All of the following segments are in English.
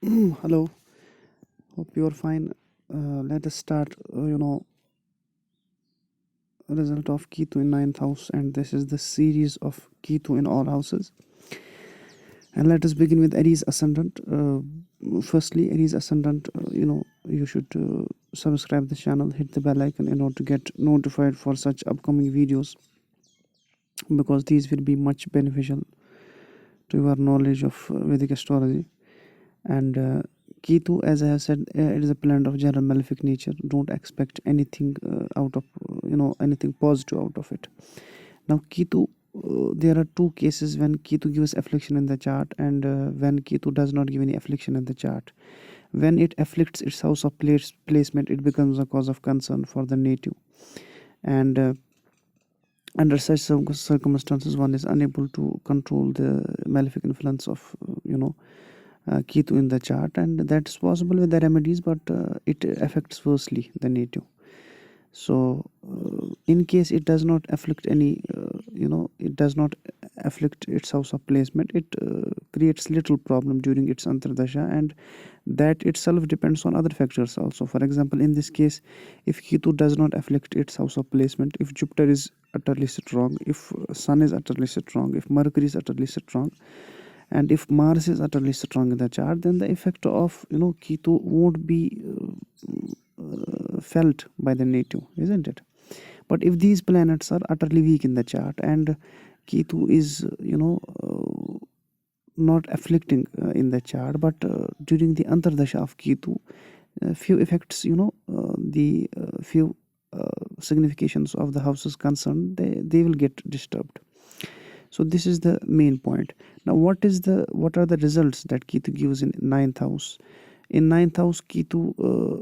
Hello, hope you're fine. Let us start. Result of Ketu in ninth house, and this is the series of Ketu in all houses. And let us begin with Aries ascendant. Firstly, Aries ascendant. You should subscribe the channel, hit the bell icon in order to get notified for such upcoming videos, because these will be much beneficial to your knowledge of Vedic astrology. And Ketu, as I have said, it is a planet of general malefic nature. Don't expect anything out of anything positive out of it. Now Ketu, there are two cases when Ketu gives affliction in the chart, and when Ketu does not give any affliction in the chart. When it afflicts its house of placement, it becomes a cause of concern for the native. And under such circumstances, one is unable to control the malefic influence of Ketu in the chart, and that's possible with the remedies, but it affects firstly the native. So in case it does not afflict any it does not afflict its house of placement, it creates little problem during its antardasha, and that itself depends on other factors also. For example, in this case, if Ketu does not afflict its house of placement, if Jupiter is utterly strong, if Sun is utterly strong, if Mercury is utterly strong, and if Mars is utterly strong in the chart, then the effect of Ketu won't be felt by the native, isn't it? But if these planets are utterly weak in the chart and Ketu is not afflicting in the chart, but during the antardasha of Ketu, few effects, the few significations of the houses concerned, they will get disturbed. So this is the main point. Now what are the results that Ketu gives in ninth house? In ninth house, Ketu,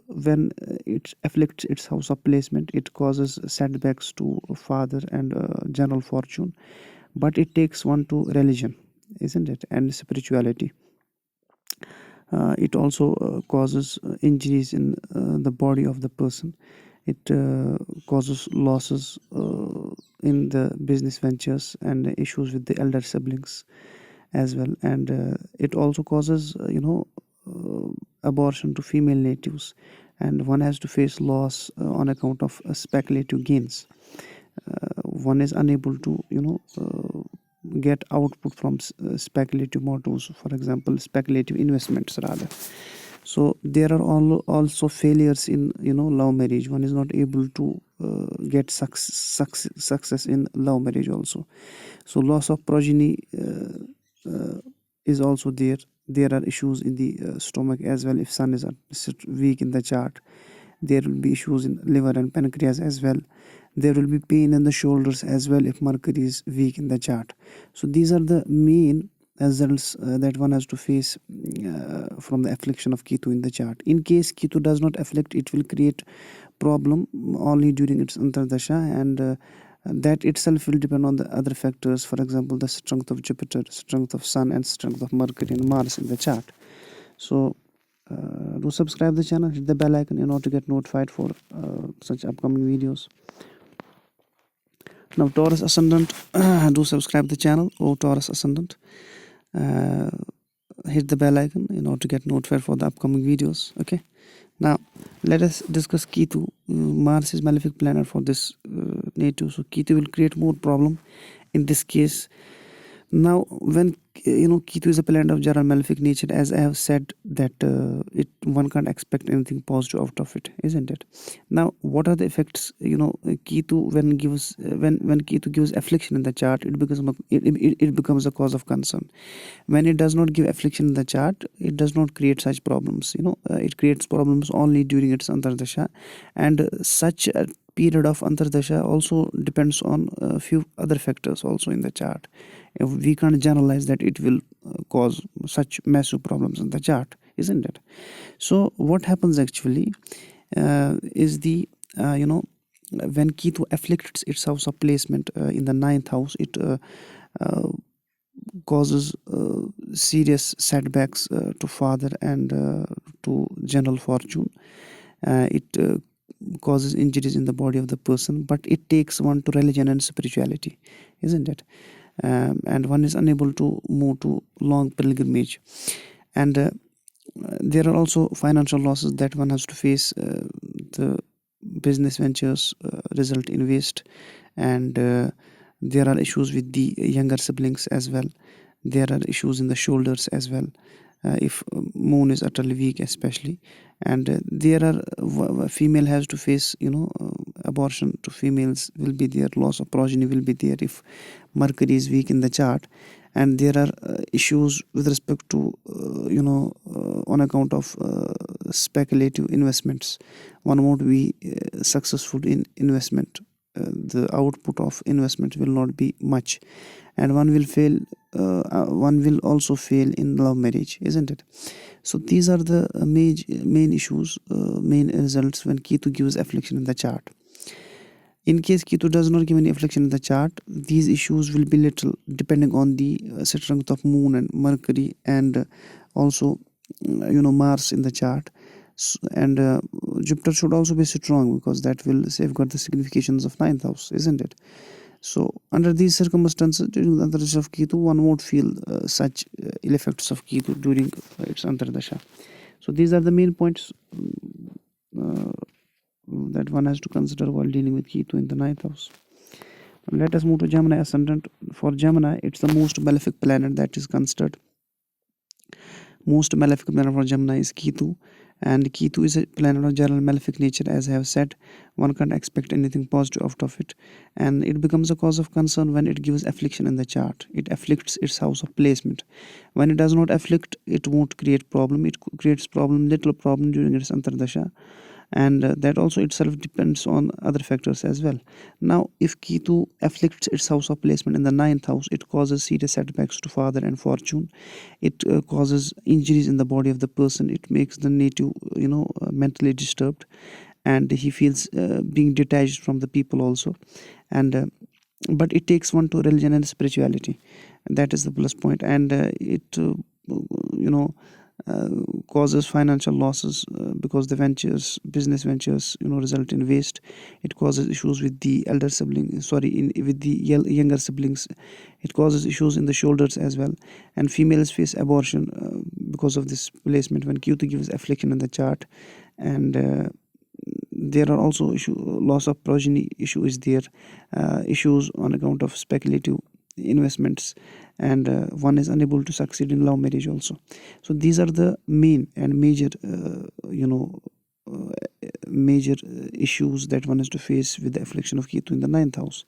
when it afflicts its house of placement, it causes setbacks to father and general fortune, but it takes one to religion, isn't it, and spirituality. It also causes injuries in the body of the person. It causes losses in the business ventures and issues with the elder siblings as well, and it also causes abortion to female natives, and one has to face loss on account of speculative gains. One is unable to get output from speculative motives, for example speculative investments rather. So there are also failures in love marriage. One is not able to get success in love marriage also. So loss of progeny is also there. There are issues in the stomach as well. If Sun is weak in the chart, there will be issues in liver and pancreas as well. There will be pain in the shoulders as well if Mercury is weak in the chart. So these are the main results that one has to face from the affliction of Ketu in the chart. In case Ketu does not afflict, it will create problem only during its antardasha, and that itself will depend on the other factors. For example, the strength of Jupiter, strength of Sun, and strength of Mercury and Mars in the chart. So do subscribe the channel, hit the bell icon in order to get notified for such upcoming videos. Now Taurus ascendant, do subscribe the channel. Taurus ascendant, hit the bell icon in order to get notified for the upcoming videos. Okay, now let us discuss Ketu. Mars is malefic planet for this native, so Ketu will create more problem in this case. Now when Ketu is a planet of general malefic nature, as I have said, that one can't expect anything positive out of it, isn't it? Now what are the effects? Ketu when Ketu gives affliction in the chart, it becomes a cause of concern. When it does not give affliction in the chart, it does not create such problems. It creates problems only during its antardasha, and such a period of antardasha also depends on a few other factors also in the chart. We can't generalize that it will cause such massive problems in the chart, isn't it? So what happens actually is the when Ketu afflicts its house of placement in the ninth house, it causes serious setbacks to father and to general fortune. It causes injuries in the body of the person, but it takes one to religion and spirituality, isn't it? And one is unable to move to long pilgrimage. And There are also financial losses that one has to face. The business ventures result in waste, and there are issues with the younger siblings as well. There are issues in the shoulders as well, if moon is utterly weak especially. And there are female has to face, abortion to females will be there, loss of progeny will be there if Mercury is weak in the chart. And there are issues with respect to on account of speculative investments. One won't be successful in investment. The output of investment will not be much, and one will fail. One will also fail in love marriage, isn't it? So these are the main issues, main results when Ketu gives affliction in the chart. In case Ketu does not give any affliction in the chart, these issues will be little, depending on the strength of moon and Mercury, and also Mars in the chart. And Jupiter should also be strong, because that will safeguard the significations of ninth house, isn't it? So under these circumstances, during the Antardasha of Ketu, one won't feel such ill effects of Ketu during its Antardasha. So these are the main points that one has to consider while dealing with Ketu in the ninth house. Let us move to Gemini ascendant. For Gemini, it's the most malefic planet that is considered. Most malefic planet for Gemini is Ketu, and Ketu is a planet of general malefic nature. As I have said, one can't expect anything positive out of it, and it becomes a cause of concern when it gives affliction in the chart. It afflicts its house of placement. When it does not afflict, it won't create problem. It creates little problem during its Antardasha, and that also itself depends on other factors as well. Now, if Ketu afflicts its house of placement in the ninth house, it causes serious setbacks to father and fortune. It causes injuries in the body of the person. It makes the native mentally disturbed, and he feels being detached from the people also. And but it takes one to religion and spirituality. That is the plus point. And it causes financial losses, because the business ventures result in waste. It causes issues with the elder sibling, with the younger siblings. It causes issues in the shoulders as well, and females face abortion because of this placement when Ketu gives affliction in the chart. And there are also loss of progeny issue is there, issues on account of speculative investments, and one is unable to succeed in love marriage also. So these are the main and major issues that one has to face with the affliction of Ketu in the ninth house.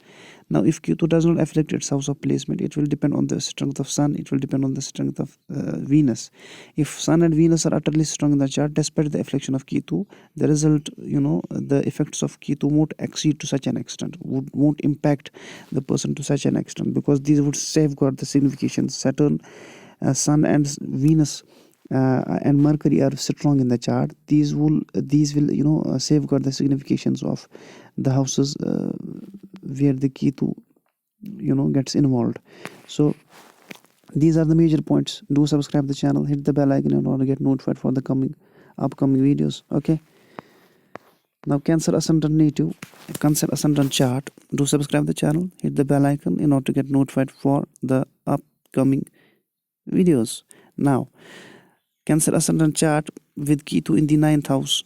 Now, if Ketu does not afflict its house of placement, it will depend on the strength of Sun. It will depend on the strength of Venus. If Sun and Venus are utterly strong in the chart, despite the affliction of Ketu, the result, the effects of Ketu won't exceed to such an extent, won't impact the person to such an extent, because these would safeguard the significations. Saturn, Sun and Venus and Mercury are strong in the chart. These will safeguard the significations of the houses where the Ketu gets involved. So these are the major points. Do subscribe the channel, hit the bell icon in order to get notified for the upcoming videos. Okay, now Cancer ascendant native, Cancer ascendant chart. Do subscribe the channel, hit the bell icon in order to get notified for the upcoming videos. Now, Cancer ascendant chart with Ketu in the ninth house.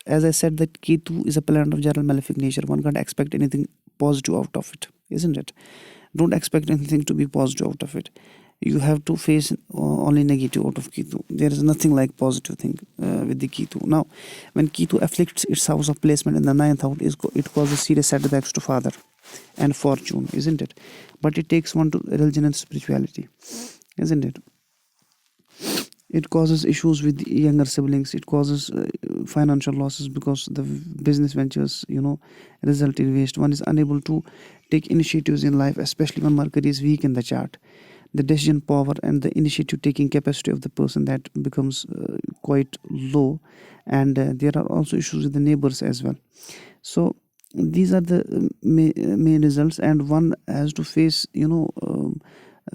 As I said, that Ketu is a planet of general malefic nature. One can't expect anything positive out of it, isn't it? Don't expect anything to be positive out of it. You have to face only negative out of Ketu. There is nothing like positive thing with the Ketu. Now, when Ketu afflicts its house of placement in the ninth house, it causes serious setbacks to father and fortune, isn't it? But it takes one to religion and spirituality, isn't it? It causes issues with the younger siblings. It causes financial losses, because the business ventures result in waste. One is unable to take initiatives in life, especially when Mercury is weak in the chart. The decision power and the initiative taking capacity of the person, that becomes quite low. And there are also issues with the neighbors as well. So these are the main results, and one has to face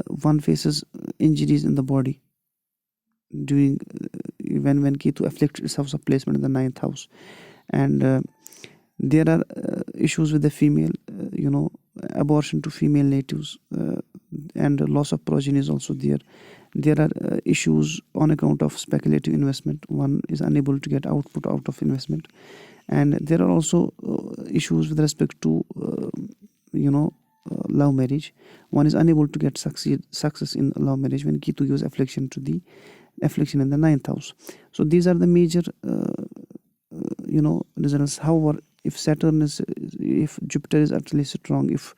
one faces injuries in the body during when Ketu afflicts its house of placement in the ninth house. And there are issues with the female, abortion to female natives, and loss of progeny is also there. There are issues on account of speculative investment. One is unable to get output out of investment, and there are also issues with respect to love marriage. One is unable to get success in love marriage when Ketu gives affliction in the ninth house. So these are the major results. However, if Jupiter is utterly strong, if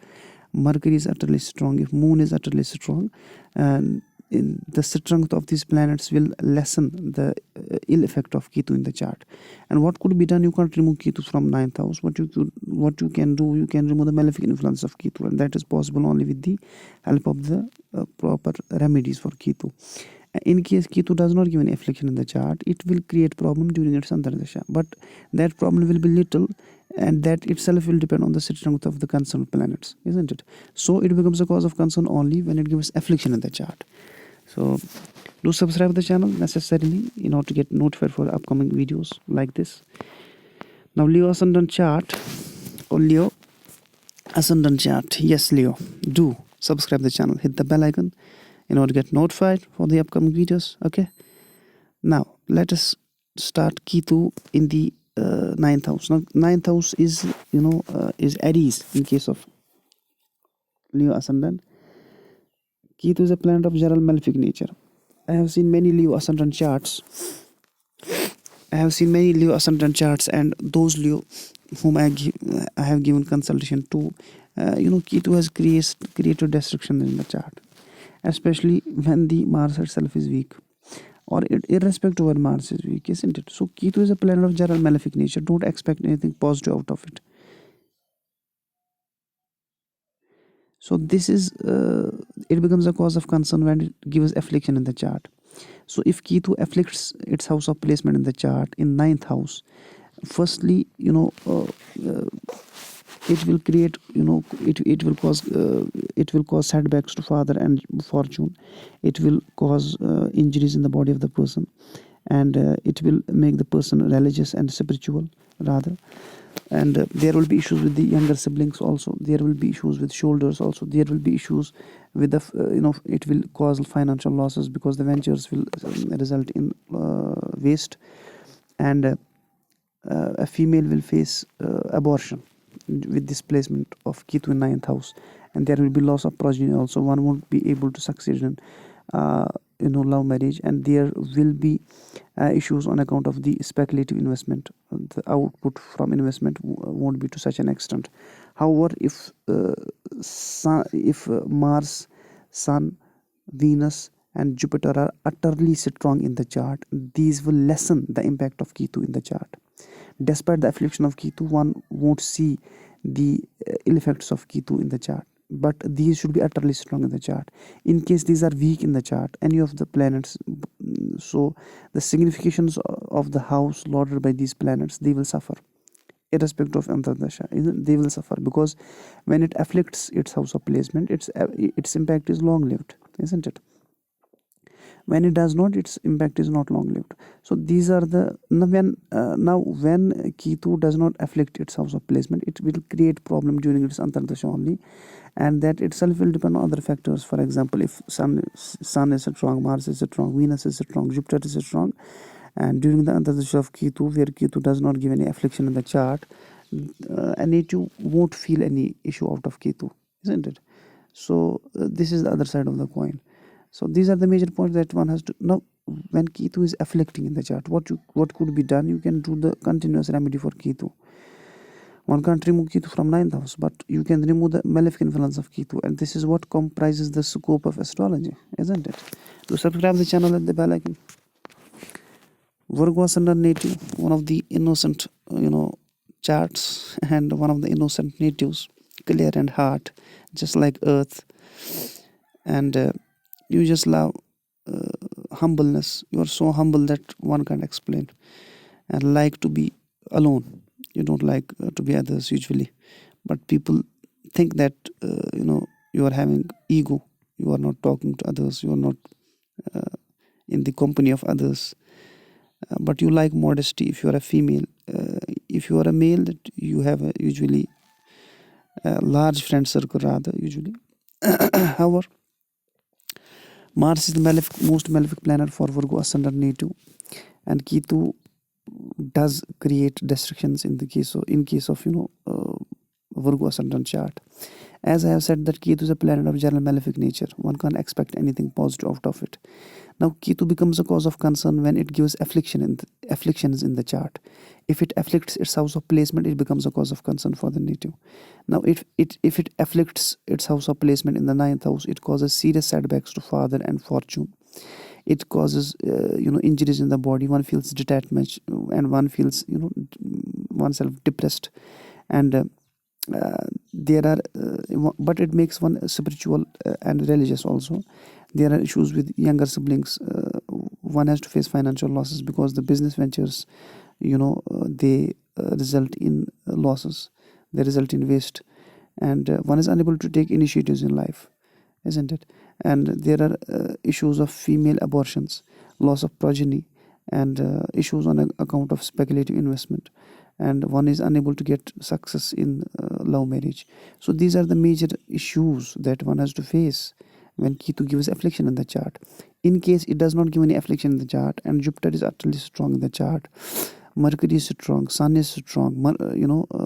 Mercury is utterly strong, if Moon is utterly strong, and the strength of these planets will lessen the ill effect of Ketu in the chart. And what could be done? You can't remove Ketu from ninth house. What you can do, you can remove the malefic influence of Ketu, and that is possible only with the help of the proper remedies for Ketu. In case Ketu does not give any affliction in the chart, it will create problem during its Antardasha, but that problem will be little, and that itself will depend on the strength of the concerned planets, isn't it? So it becomes a cause of concern only when it gives affliction in the chart. So do subscribe the channel necessarily in order to get notified for upcoming videos like this. Now Leo ascendant chart or Leo ascendant chart. Yes, Leo, do subscribe the channel, hit the bell icon in order to get notified for the upcoming videos. Okay, now let us start Ketu in the ninth house. Now ninth house is is Aries in case of Leo ascendant. Ketu is a planet of general malefic nature. I have seen many Leo ascendant charts. And those Leo whom I have given consultation to, Ketu has created destruction in the chart, especially when the Mars itself is weak, or irrespective of Mars is weak, isn't it? So Ketu is a planet of general malefic nature. Don't expect anything positive out of it. So this is it becomes a cause of concern when it gives affliction in the chart. So if Ketu afflicts its house of placement in the chart in ninth house, firstly, it will create, it will cause setbacks to father and fortune. It will cause injuries in the body of the person, and it will make the person religious and spiritual rather. And there will be issues with the younger siblings also. There will be issues with shoulders also. There will be issues with the it will cause financial losses because the ventures will result in waste, and a female will face abortion with this placement of Ketu in ninth house, and there will be loss of progeny also. One won't be able to succeed in love marriage, and there will be issues on account of the speculative investment. The output from investment won't be to such an extent. However, if Mars, Sun, Venus and Jupiter are utterly strong in the chart, these will lessen the impact of Ketu in the chart. Despite the affliction of Ketu, one won't see the ill effects of Ketu in the chart, but these should be utterly strong in the chart. In case these are weak in the chart, any of the planets, so the significations of the house lorded by these planets, they will suffer irrespective of Antardasha. They will suffer because when it afflicts its house of placement, its impact is long lived, isn't it? When it does not, its impact is not long lived. So these are the when Ketu does not afflict its house of placement, it will create problem during its Antardasha only, and that itself will depend on other factors. For example, if Sun is strong, Mars is strong, Venus is strong, Jupiter is strong, and during the Antardasha of Ketu, where Ketu does not give any affliction in the chart, a native won't feel any issue out of Ketu, isn't it? So this is the other side of the coin. So these are the major points that one has to know. When Ketu is afflicting in the chart, what could be done? You can do the continuous remedy for Ketu. One can't remove Ketu from ninth house, but you can remove the malefic influence of Ketu, and this is what comprises the scope of astrology, isn't it? To subscribe the channel at the bell icon. Virgo ascendant native, one of the innocent charts, and one of the innocent natives, clear and heart, just like earth, and you just love humbleness. You are so humble that one can't explain, and like to be alone. You don't like to be others usually, but people think that you are having ego. You are not talking to others. You are not in the company of others. But you like modesty if you are a female. If you are a male, that you have usually a large friend circle rather usually. However, Mars is the most malefic planet for Virgo ascendant native, and Ketu does create restrictions in case of Virgo ascendant chart. As I have said that Ketu is a planet of general malefic nature. One can't expect anything positive out of it. Now Ketu becomes a cause of concern when it gives afflictions in the chart. If it afflicts its house of placement, it becomes a cause of concern for the native. Now if it afflicts its house of placement in the ninth house, it causes serious setbacks to father and fortune. It causes injuries in the body. One feels detachment, and one feels oneself depressed, and but it makes one spiritual and religious also. There are issues with younger siblings. One has to face financial losses because the business ventures, they result in losses. They result in waste, and one is unable to take initiatives in life, isn't it? And there are issues of female abortions, loss of progeny, and issues on account of speculative investment, and one is unable to get success in love marriage. So these are the major issues that one has to face when Ketu gives affliction in the chart. In case it does not give any affliction in the chart, and Jupiter is utterly strong in the chart, Mercury is strong, Sun is strong,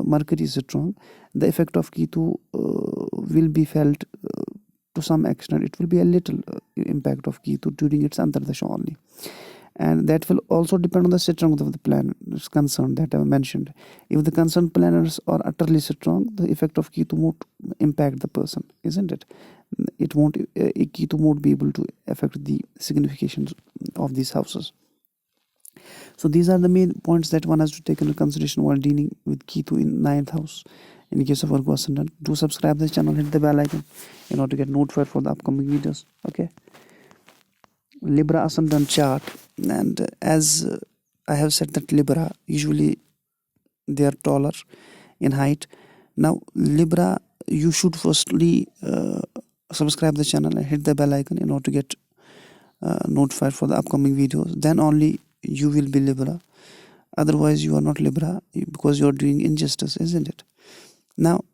Mercury is strong, the effect of Ketu will be felt to some extent. It will be a little impact of Ketu during its Antardasha only. And that will also depend on the strength of the planets concerned that I mentioned. If the concerned planets are utterly strong, the effect of Ketu won't impact the person, isn't it? Ketu won't be able to affect the significations of these houses. So these are the main points that one has to take into consideration while dealing with Ketu in ninth house. In case of Virgo ascendant, do subscribe this channel, hit the bell icon in order to get notified for the upcoming videos. Okay. Libra ascendant chart, and as I have said that Libra usually they are taller in height. Now Libra, you should firstly subscribe the channel and hit the bell icon in order to get notified for the upcoming videos. Then only you will be Libra. Otherwise you are not Libra, because you are doing injustice, isn't it? Now,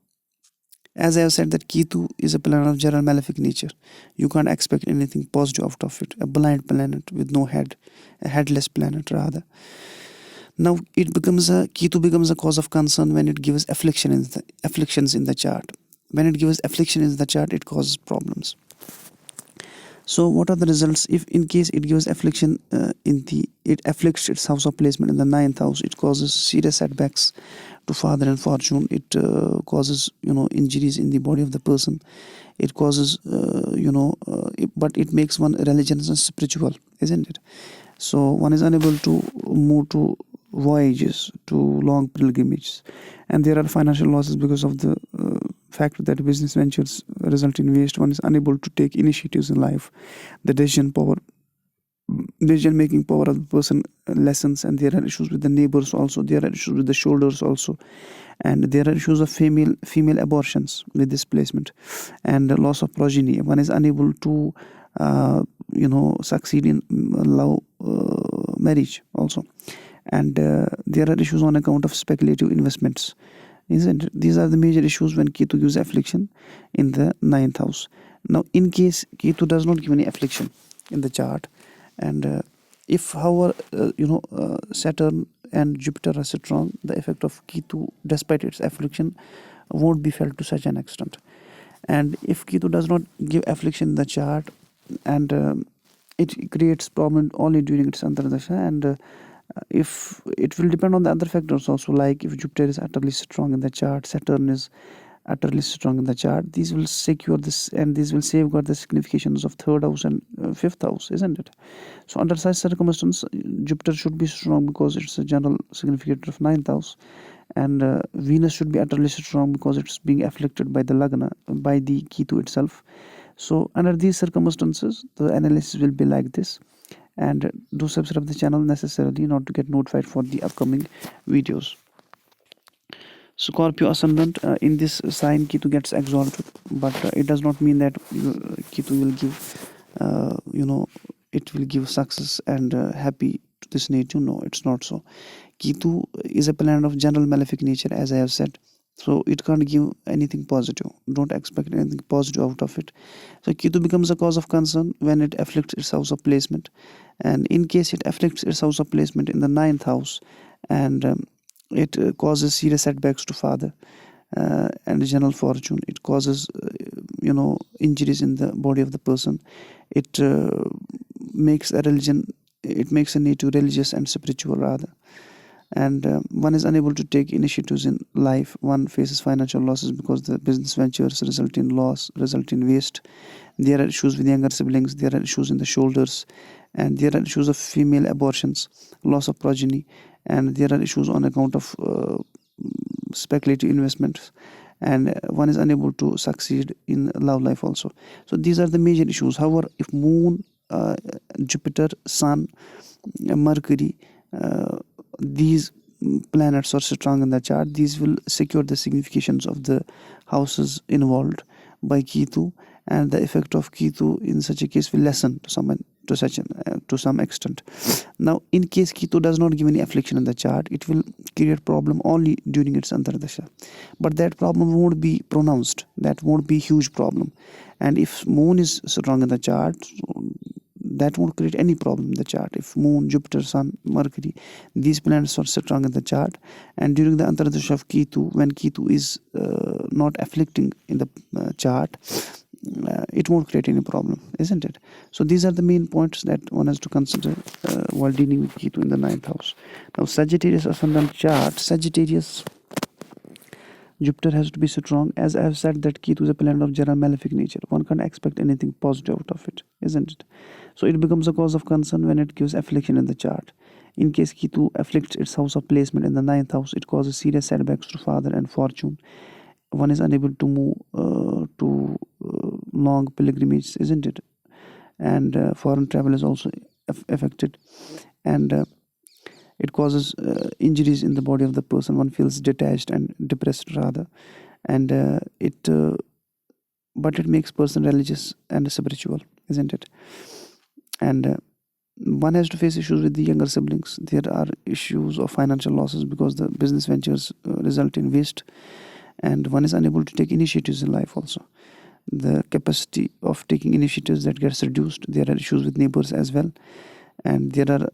as I have said that Ketu is a planet of general malefic nature. You can't expect anything positive out of it. A blind planet with no head, a headless planet rather. Now Ketu becomes a cause of concern when it gives afflictions in the chart. When it gives affliction in the chart, it causes problems. So what are the results? If in case it gives affliction it afflicts its house of placement in the ninth house, it causes serious setbacks to father and fortune. It causes injuries in the body of the person. It causes but it makes one religious and spiritual, isn't it? So one is unable to move to voyages, to long pilgrimages, and there are financial losses because of the fact that business ventures result in waste. One is unable to take initiatives in life. The decision making power of the person lessens, and there are issues with the neighbors also. There are issues with the shoulders also, and there are issues of female abortions with displacement and loss of progeny. One is unable to succeed in love marriage also, and there are issues on account of speculative investments, isn't it? These are the major issues when Ketu gives affliction in the ninth house. Now in case Ketu does not give any affliction in the chart, and if however Saturn and Jupiter are strong, the effect of Ketu despite its affliction won't be felt to such an extent. And if Ketu does not give affliction in the chart, and it creates problem only during its Antardasha, and if it will depend on the other factors also, like if Jupiter is utterly strong in the chart, Saturn is utterly strong in the chart, these will secure this, and these will safeguard the significations of third house and fifth house, isn't it? So under such circumstances, Jupiter should be strong because it's a general significator of ninth house, and Venus should be utterly strong because it's being afflicted by the Lagna, by the Ketu itself. So under these circumstances, the analysis will be like this. And do subscribe the channel necessarily in order to get notified for the upcoming videos. Scorpio ascendant, in this sign Ketu gets exalted, but it does not mean that Ketu will give it will give success and happy to this native. No, it's not so. Ketu is a planet of general malefic nature, as I have said, So it can't give anything positive. Don't expect anything positive out of it. So Ketu becomes a cause of concern when it afflicts its house of placement, and in case it afflicts its house of placement in the ninth house, and it causes serious setbacks to father and general fortune. It causes injuries in the body of the person. It makes a religion. It makes a need to religious and spiritual rather. And one is unable to take initiatives in life. One faces financial losses because the business ventures result in loss, result in waste. There are issues with younger siblings. There are issues in the shoulders, and there are issues of female abortions, loss of progeny, and there are issues on account of speculative investments, and one is unable to succeed in love life also. So these are the major issues. However, if moon, Jupiter, sun, Mercury, these planets are strong in the chart, these will secure the significations of the houses involved by Ketu, and the effect of Ketu in such a case will lessen to some extent. Now, in case Ketu does not give any affliction in the chart, it will create problem only during its Antardasha, but that problem won't be pronounced. That won't be huge problem. And if moon is strong in the chart, that won't create any problem in the chart. If moon, Jupiter, sun, Mercury, these planets are strong in the chart, and during the Antardasha of Ketu, when Ketu is not afflicting in the chart, it won't create any problem, isn't it? So these are the main points that one has to consider while dealing with Ketu in the ninth house. Now, Sagittarius ascendant chart. Sagittarius, Jupiter has to be strong. As I have said, that Ketu is a planet of general malefic nature. One can't expect anything positive out of it, isn't it? So it becomes a cause of concern when it gives affliction in the chart. In case Ketu afflicts its house of placement in the ninth house, it causes serious setbacks to father and fortune. One is unable to move to long pilgrimages, isn't it? And foreign travel is also affected, and it causes injuries in the body of the person. One feels detached and depressed rather, and but it makes person religious and spiritual, isn't it? And one has to face issues with the younger siblings. There are issues of financial losses because the business ventures result in waste, and one is unable to take initiatives in life also. The capacity of taking initiatives that gets reduced. There are issues with neighbors as well, and there are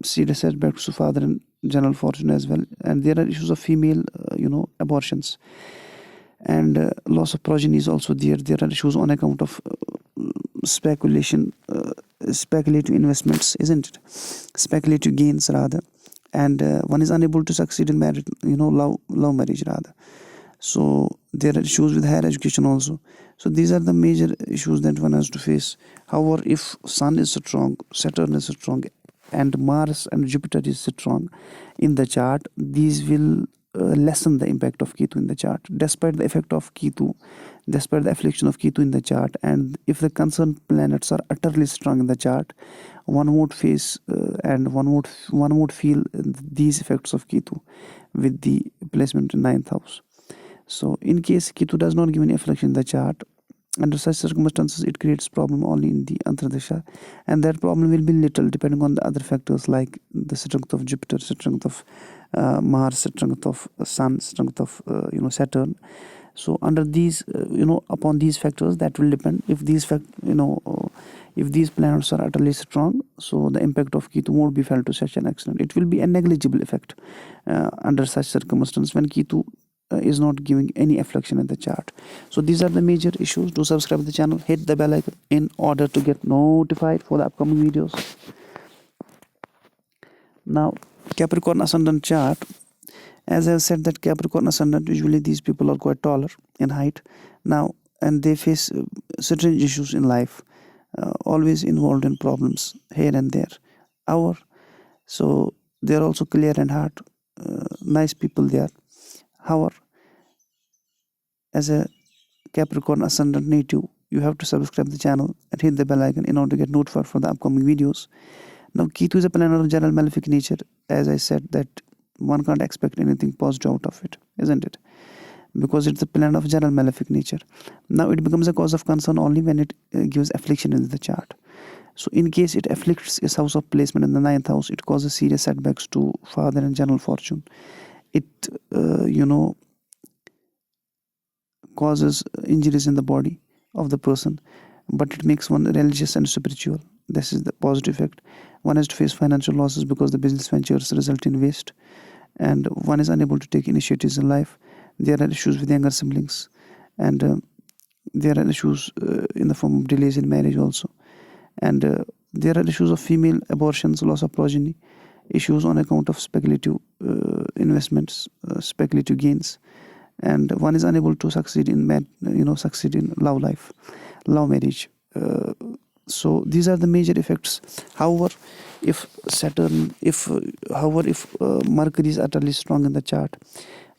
serious setbacks to father and general fortune as well, and there are issues of female abortions, and loss of progeny is also there. There are issues on account of speculative investments, isn't it? Speculative gains rather, and one is unable to succeed in marriage, love marriage rather. So there are issues with higher education also. So these are the major issues that one has to face. However, if Sun is strong, Saturn is strong, and Mars and Jupiter is strong in the chart, these will lessen the impact of Ketu in the chart, despite the effect of Ketu, despite the affliction of Ketu in the chart. And if the concerned planets are utterly strong in the chart, one would face and one would feel these effects of Ketu with the placement in ninth house. So in case Ketu does not give any affliction in the chart, under such circumstances it creates problem only in the Antardasha, and that problem will be little depending on the other factors like the strength of Jupiter, strength of Mars, strength of Sun, strength of Saturn. So under these upon these factors, that will depend. If these if these planets are utterly strong, so the impact of Ketu won't be felt to such an extent. It will be a negligible effect under such circumstances when Ketu is not giving any affliction in the chart. So these are the major issues. Do subscribe to the channel, hit the bell icon in order to get notified for the upcoming videos. Now, Capricorn ascendant chart. As I have said, that Capricorn ascendant, usually these people are quite taller in height now, and they face certain issues in life, always involved in problems here and there. So they are also clear and heart, nice people they are. However, as a Capricorn ascendant native, you have to subscribe the channel and hit the bell icon in order to get notified for the upcoming videos. Now, Ketu is a planet of general malefic nature. As I said, that one can't expect anything positive out of it, isn't it? Because it's a planet of general malefic nature. Now, it becomes a cause of concern only when it gives affliction in the chart. So in case it afflicts its house of placement in the ninth house, it causes serious setbacks to father and general fortune. it causes injuries in the body of the person, but it makes one religious and spiritual. This is the positive effect. One has to face financial losses because the business ventures result in waste, and one is unable to take initiatives in life. There are issues with younger siblings, and there are issues in the form of delays in marriage also, and there are issues of female abortions, loss of progeny, issues on account of speculative investments, speculative gains, and one is unable to succeed in love life, love marriage. So these are the major effects. However, if Mercury is utterly strong in the chart,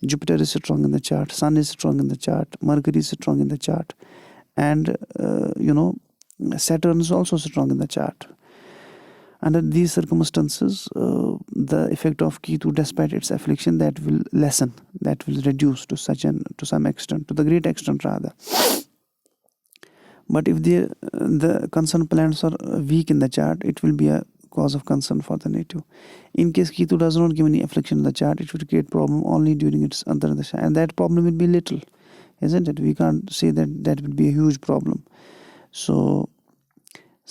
Jupiter is strong in the chart, Sun is strong in the chart, Mercury is strong in the chart, and Saturn is also strong in the chart. Under these circumstances, the effect of Ketu, despite its affliction, that will lessen, that will reduce to some extent, to the great extent rather. But if the concerned planets are weak in the chart, it will be a cause of concern for the native. In case Ketu does not give any affliction in the chart, it will create problem only during its Antardasha, and that problem will be little, isn't it? We can't say that will be a huge problem. So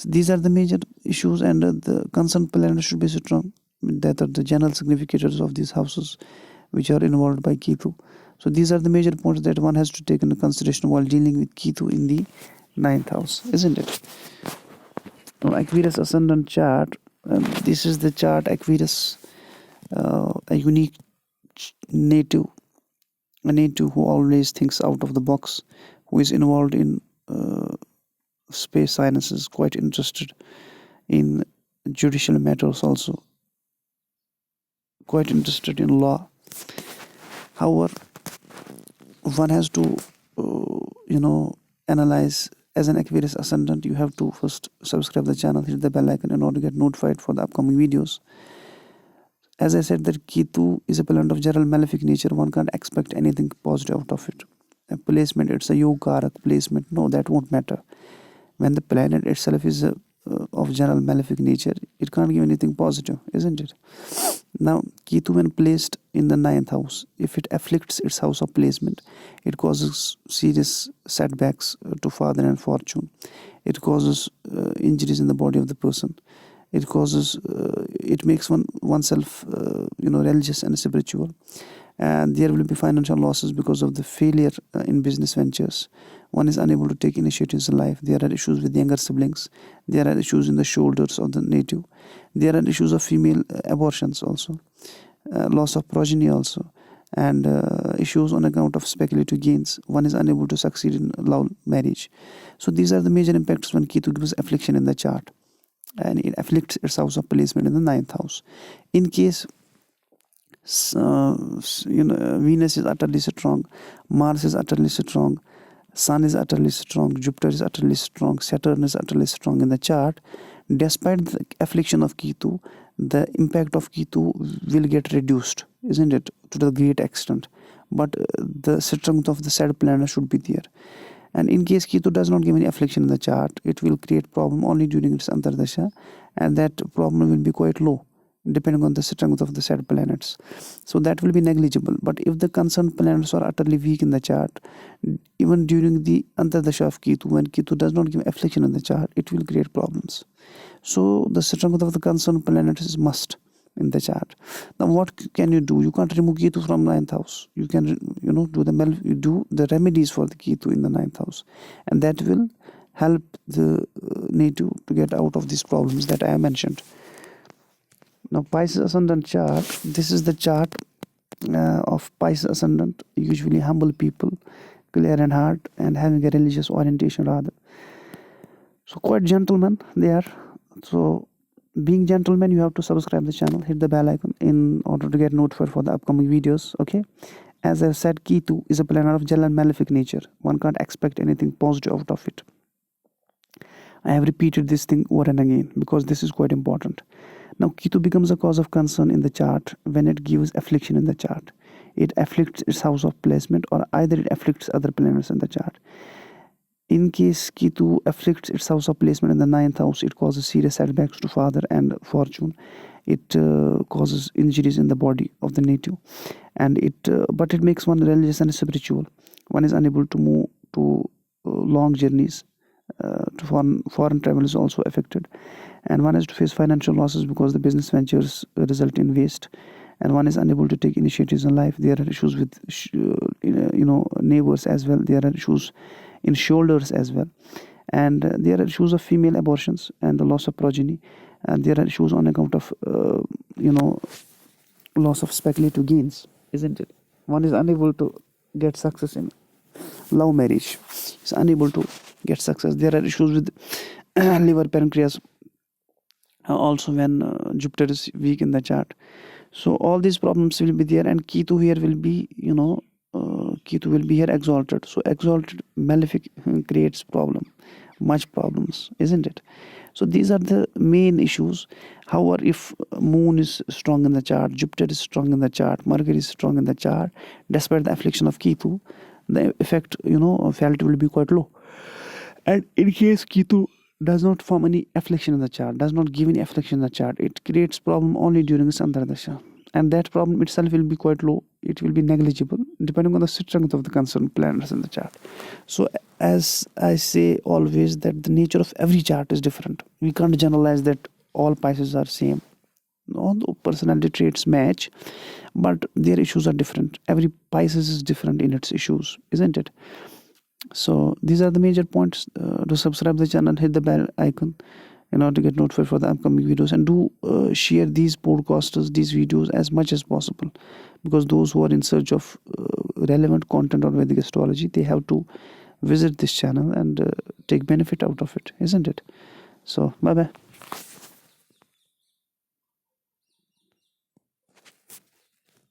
these are the major issues, and the concerned planets should be strong. That are the general significators of these houses which are involved by Ketu. So these are the major points that one has to take into consideration while dealing with Ketu in the 9th house, isn't it? Now, Aquarius ascendant chart. This is the chart Aquarius, a unique native, who always thinks out of the box, who is involved in space sciences, quite interested in judicial matters also, quite interested in law. However, one has to analyze. As an Aquarius ascendant, you have to first subscribe the channel, hit the bell icon in order to get notified for the upcoming videos. As I said, that Ketu is a planet of general malefic nature. One can't expect anything positive out of it. A placement, it's a yogarak placement. No, that won't matter. When the planet itself is of general malefic nature, it can't give anything positive, isn't it? Now, Ketu, when placed in the 9th house, if it afflicts its house of placement, it causes serious setbacks to father and fortune. It causes injuries in the body of the person. It causes, it makes oneself, religious and spiritual. And there will be financial losses because of the failure in business ventures. One is unable to take initiatives in life. There are issues with younger siblings. There are issues in the shoulders of the native. There are issues of female abortions also, loss of progeny also, and issues on account of speculative gains. One is unable to succeed in love marriage. So these are the major impacts when Ketu gives affliction in the chart, and it afflicts its house of placement in the 9th house. In case Venus is utterly strong, Mars is utterly strong, Sun is utterly strong, Jupiter is utterly strong, Saturn is utterly strong in the chart, despite the affliction of Ketu, the impact of Ketu will get reduced, isn't it, to the great extent. But the strength of the said planet should be there. And in case Ketu does not give any affliction in the chart, it will create problem only during its Antardasha, and that problem will be quite low, depending on the strength of the said planets. So that will be negligible. But if the concerned planets are utterly weak in the chart, even during the Antardasha of Ketu, when Ketu does not give affliction in the chart, it will create problems. So the strength of the concerned planets is must in the chart. Now what can you do? You can't remove Ketu from 9th house. You can do the remedies for the Ketu in the 9th house, and that will help the native to get out of these problems that I have mentioned. Now, Pisces ascendant chart. This is the chart of Pisces ascendant. Usually humble people, clear in heart, and having a religious orientation rather. So quite gentlemen they are. So being gentlemen, you have to subscribe the channel, hit the bell icon in order to get notified for the upcoming videos. Okay. As I said, Ketu is a planet of general malefic nature. One can't expect anything positive out of it. I have repeated this thing over and again because this is quite important. Now, Ketu becomes a cause of concern in the chart when it gives affliction in the chart. It afflicts its house of placement, or either it afflicts other planets in the chart. In case Ketu afflicts its house of placement in the 9th house, it causes serious setbacks to father and fortune. It causes injuries in the body of the native, and but it makes one religious and spiritual. One is unable to move to long journeys. To foreign travel is also affected, and one has to face financial losses because the business ventures result in waste, and one is unable to take initiatives in life. There are issues with neighbors as well. There are issues in shoulders as well, and there are issues of female abortions and the loss of progeny, and there are issues on account of loss of speculative gains, isn't it? One is unable to get success in love marriage, is unable to get success. There are issues with liver, pancreas, also when Jupiter is weak in the chart. So all these problems will be there, and Ketu here will be Ketu will be here exalted. So exalted malefic creates much problems, isn't it? So these are the main issues. However, if Moon is strong in the chart, Jupiter is strong in the chart, Mercury is strong in the chart, despite the affliction of Ketu, the effect felt will be quite low. And in case Ketu does not form any affliction in the chart, does not give any affliction in the chart, it creates problem only during its Antardasha, and that problem itself will be quite low. It will be negligible depending on the strength of the concerned planets in the chart. So as I say always, that the nature of every chart is different. We can't generalize that all Pisces are same. All the personality traits match, but their issues are different. Every Pisces is different in its issues, isn't it? So these are the major points. To subscribe the channel, hit the bell icon in order to get notified for the upcoming videos, and do share these podcasters, these videos as much as possible, because those who are in search of relevant content on Vedic astrology, they have to visit this channel and take benefit out of it, isn't it? So bye bye.